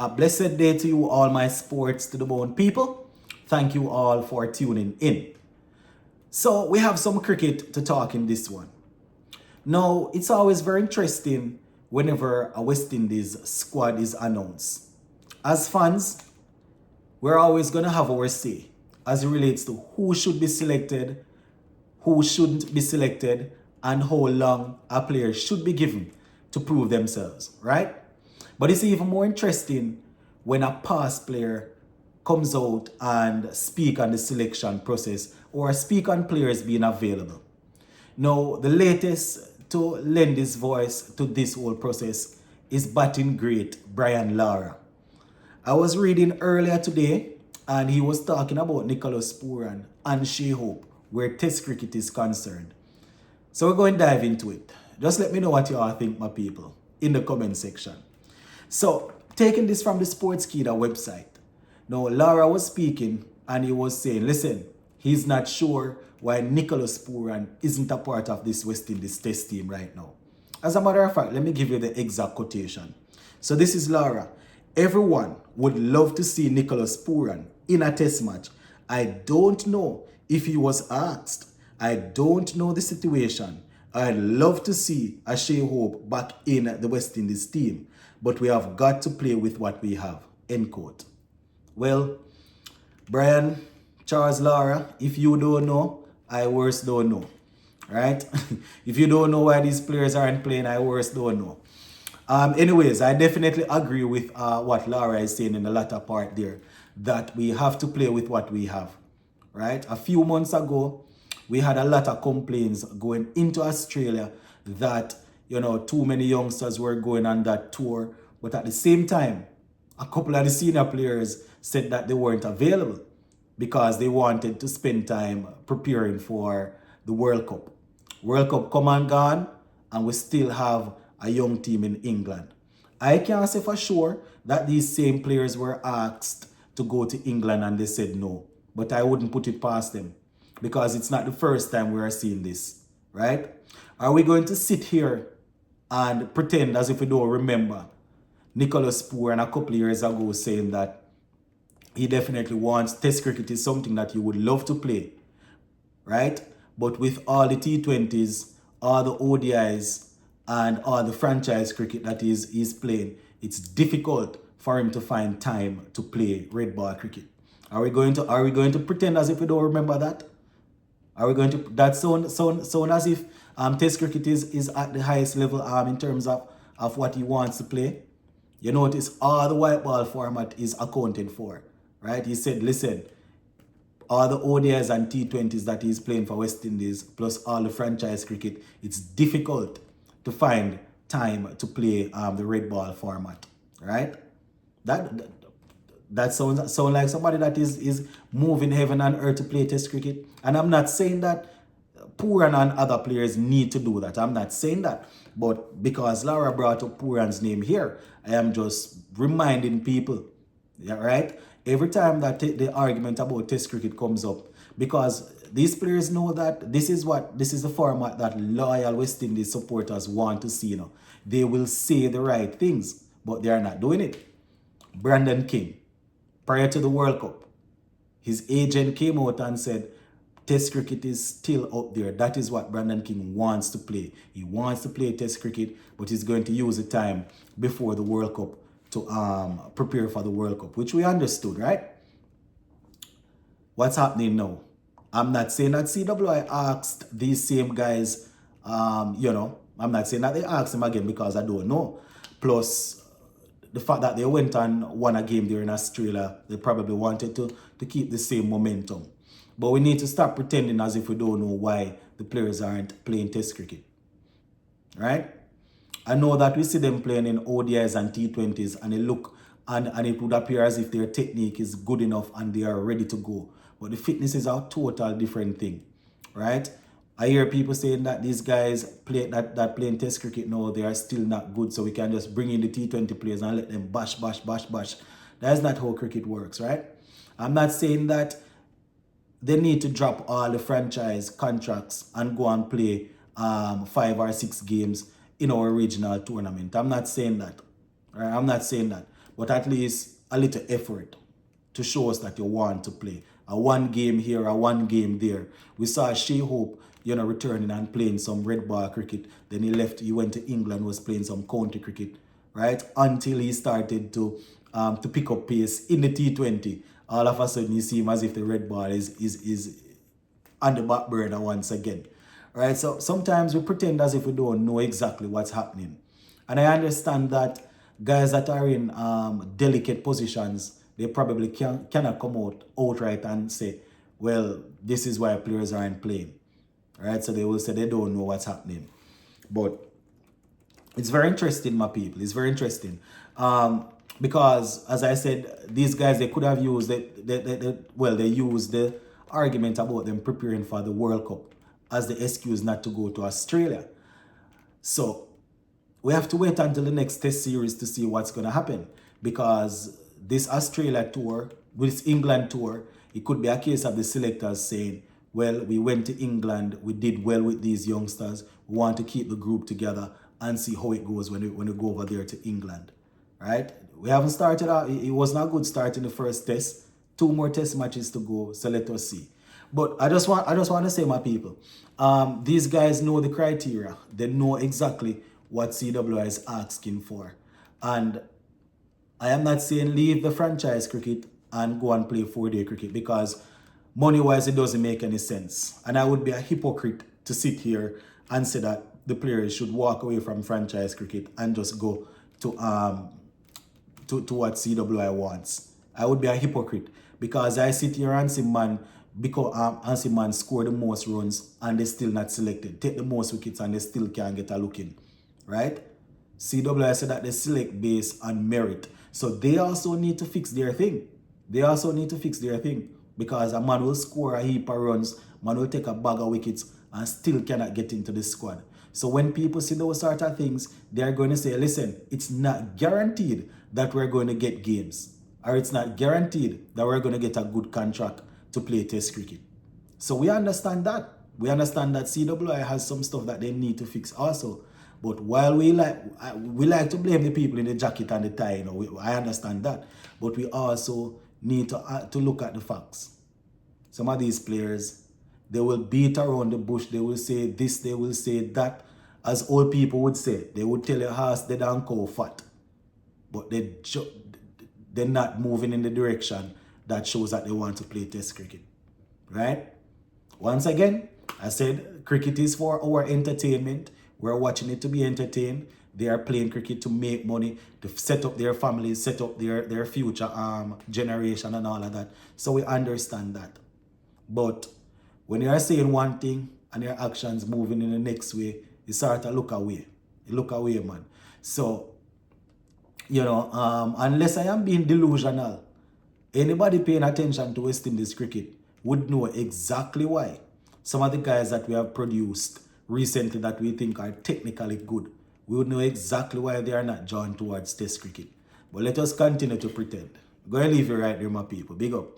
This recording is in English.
A blessed day to you, all my sports to the bone people. Thank you all for tuning in. So, we have some cricket to talk in this one. Now, it's always very interesting whenever a West Indies squad is announced. As fans, we're always going to have our say as it relates to who should be selected, who shouldn't be selected, and how long a player should be given to prove themselves, right? But it's even more interesting when a past player comes out and speak on the selection process or speak on players being available. Now, the latest to lend his voice to this whole process is batting great Brian Lara. I was reading earlier today and he was talking about Nicholas Pooran and Hope where Test cricket is concerned. So we're going to dive into it. Just let me know what you all think, my people, in the comment section. So, taking this from the Sportskeeda website. Now, Lara was speaking and he was saying, listen, he's not sure why Nicholas Pooran isn't a part of this West Indies test team right now. As a matter of fact, let me give you the exact quotation. So this is Lara. Everyone would love to see Nicholas Pooran in a test match. I don't know if he was asked. I don't know the situation. I'd love to see a Hope back in the West Indies team, but we have got to play with what we have. End quote. Well, Brian, Charles, Lara, if you don't know, I worse don't know. Right? If you don't know why these players aren't playing, I worse don't know. Anyways, I definitely agree with what Lara is saying in the latter part there, that we have to play with what we have. Right? A few months ago, we had a lot of complaints going into Australia that, too many youngsters were going on that tour. But at the same time, a couple of the senior players said that they weren't available because they wanted to spend time preparing for the World Cup. World Cup come and gone, and we still have a young team in England. I can't say for sure that these same players were asked to go to England and they said no. But I wouldn't put it past them because it's not the first time we are seeing this, right? Are we going to sit here and pretend as if we don't remember Nicholas Pooran a couple of years ago saying that he definitely wants test cricket is something that he would love to play, right? But with all the T20s, all the ODIs, and all the franchise cricket that he's playing, it's difficult for him to find time to play red ball cricket. Are we going to pretend as if we don't remember that? Are we going to that sound as if test cricket is at the highest level in terms of what he wants to play? You notice all the white ball format is accounted for, right? He said, listen, all the ODIs and T20s that he's playing for West Indies, plus all the franchise cricket, it's difficult to find time to play the red ball format, right? That sounds like somebody that is moving heaven and earth to play test cricket. And I'm not saying that Pooran and other players need to do that. I'm not saying that. But because Lara brought up Pooran's name here, I am just reminding people, yeah, right? Every time that the argument about test cricket comes up, because these players know that this is the format that loyal West Indies supporters want to see. They will say the right things, but they are not doing it. Brandon King, prior to the World Cup, his agent came out and said, Test cricket is still up there. That is what Brandon King wants to play. He wants to play Test cricket, but he's going to use the time before the World Cup to prepare for the World Cup, which we understood, right? What's happening now? I'm not saying that CWI asked these same guys, I'm not saying that they asked him again because I don't know. Plus, the fact that they went and won a game there in Australia, they probably wanted to keep the same momentum. But we need to stop pretending as if we don't know why the players aren't playing test cricket. Right? I know that we see them playing in ODIs and T20s and they look and it would appear as if their technique is good enough and they are ready to go. But the fitness is a total different thing. Right? I hear people saying that these guys that playing test cricket now, they are still not good, so we can just bring in the T20 players and let them bash. That is not how cricket works, right? I'm not saying that they need to drop all the franchise contracts and go and play 5 or 6 games in our regional tournament. I'm not saying that. Right? I'm not saying that. but at least a little effort to show us that you want to play. A one game here, a one game there. We saw Shea Hope, returning and playing some red ball cricket. Then he left, he went to England, was playing some county cricket, right? Until he started to pick up pace in the T20. All of a sudden, you see him as if the red ball is on the back burner once again, right? So sometimes we pretend as if we don't know exactly what's happening. And I understand that guys that are in delicate positions, they probably cannot come out outright and say, well, this is why players aren't playing, right? So they will say they don't know what's happening. But it's very interesting, my people. It's very interesting. Because, as I said, these guys, they could have used they used the argument about them preparing for the World Cup as the excuse not to go to Australia. So we have to wait until the next test series to see what's going to happen, because this Australia tour, this England tour, it could be a case of the selectors saying, well, we went to England, we did well with these youngsters, we want to keep the group together and see how it goes when we go over there to England, right? We haven't started out, it was not a good start in the first test. 2 more test matches to go, so let us see. But I just want to say, my people, these guys know the criteria. They know exactly what CWI is asking for. And I am not saying leave the franchise cricket and go and play 4-day cricket, because money-wise it doesn't make any sense. And I would be a hypocrite to sit here and say that the players should walk away from franchise cricket and just go to what CWI wants. I would be a hypocrite, because I sit here and see man score the most runs and they still not selected. Take the most wickets and they still can't get a look in, right? CWI said that they select based on merit. So they also need to fix their thing. Because a man will score a heap of runs, man will take a bag of wickets and still cannot get into the squad. So when people see those sort of things, they're going to say, listen, it's not guaranteed that we're going to get games, or it's not guaranteed that we're going to get a good contract to play test cricket. So we understand that. We understand that CWI has some stuff that they need to fix also. But while we like to blame the people in the jacket and the tie, I understand that. But we also need to look at the facts. Some of these players, they will beat around the bush. They will say this, they will say that. As old people would say, they would tell your horse they don't cow fat. But they're not moving in the direction that shows that they want to play test cricket, right? Once again, I said cricket is for our entertainment. We're watching it to be entertained. They are playing cricket to make money, to set up their families, set up their future generation and all of that. So we understand that. But when you are saying one thing and your actions moving in the next way, you start to look away. You look away, man. So, unless I am being delusional, anybody paying attention to West Indies cricket would know exactly why some of the guys that we have produced recently that we think are technically good, we would know exactly why they are not drawn towards test cricket. But let us continue to pretend. Go and leave it right there, my people. Big up.